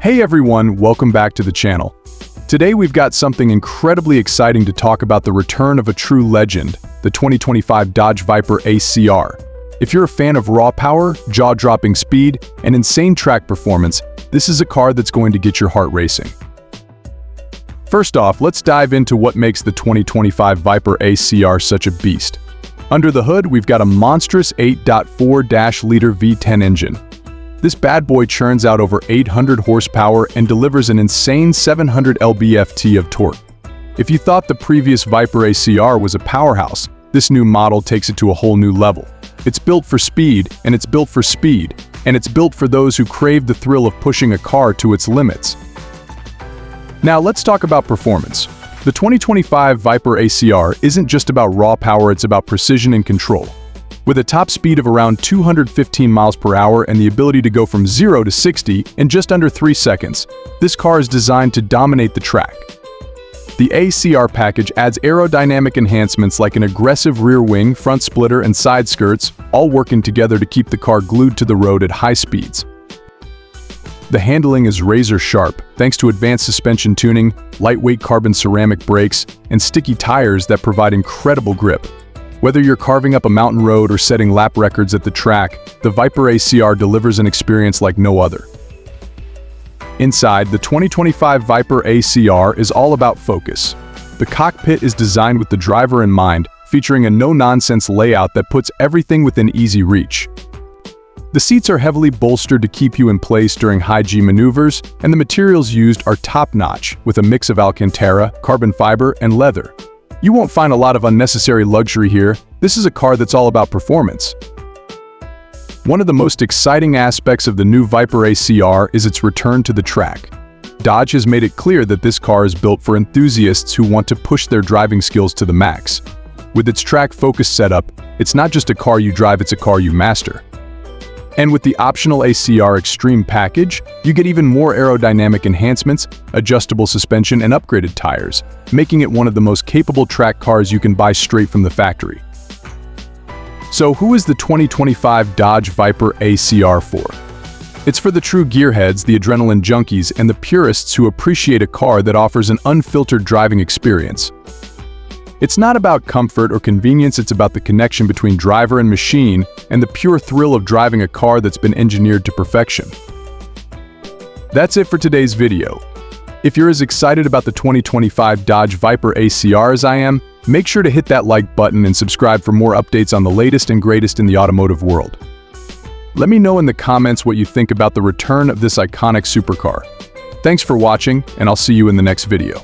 Hey everyone, welcome back to the channel. Today we've got something incredibly exciting to talk about: the return of a true legend, the 2025 Dodge Viper ACR. If you're a fan of raw power, jaw-dropping speed, and insane track performance, this is a car that's going to get your heart racing. First off, let's dive into what makes the 2025 Viper ACR such a beast. Under the hood, we've got a monstrous 8.4-liter V10 engine. This bad boy churns out over 800 horsepower and delivers an insane 700 lb-ft of torque. If you thought the previous Viper ACR was a powerhouse, this new model takes it to a whole new level. It's built for speed, and it's built for speed, and it's built for those who crave the thrill of pushing a car to its limits. Now let's talk about performance. The 2025 Viper ACR isn't just about raw power, it's about precision and control. With a top speed of around 215 miles per hour and the ability to go from 0 to 60 in just under 3 seconds, this car is designed to dominate the track. The ACR package adds aerodynamic enhancements like an aggressive rear wing, front splitter, and side skirts, all working together to keep the car glued to the road at high speeds. The handling is razor sharp thanks to advanced suspension tuning, lightweight carbon ceramic brakes, and sticky tires that provide incredible grip. Whether you're carving up a mountain road or setting lap records at the track, the Viper ACR delivers an experience like no other. Inside, the 2025 Viper ACR is all about focus. The cockpit is designed with the driver in mind, featuring a no-nonsense layout that puts everything within easy reach. The seats are heavily bolstered to keep you in place during high-G maneuvers, and the materials used are top-notch, with a mix of Alcantara, carbon fiber, and leather. You won't find a lot of unnecessary luxury here. This is a car that's all about performance. One of the most exciting aspects of the new Viper ACR is its return to the track. Dodge has made it clear that this car is built for enthusiasts who want to push their driving skills to the max. With its track-focused setup, it's not just a car you drive, it's a car you master. And with the optional ACR Extreme package, you get even more aerodynamic enhancements, adjustable suspension, and upgraded tires, making it one of the most capable track cars you can buy straight from the factory. So who is the 2025 Dodge Viper ACR for? It's for the true gearheads, the adrenaline junkies, and the purists who appreciate a car that offers an unfiltered driving experience. It's not about comfort or convenience, it's about the connection between driver and machine and the pure thrill of driving a car that's been engineered to perfection. That's it for today's video. If you're as excited about the 2025 Dodge Viper ACR as I am, make sure to hit that like button and subscribe for more updates on the latest and greatest in the automotive world. Let me know in the comments what you think about the return of this iconic supercar. Thanks for watching, and I'll see you in the next video.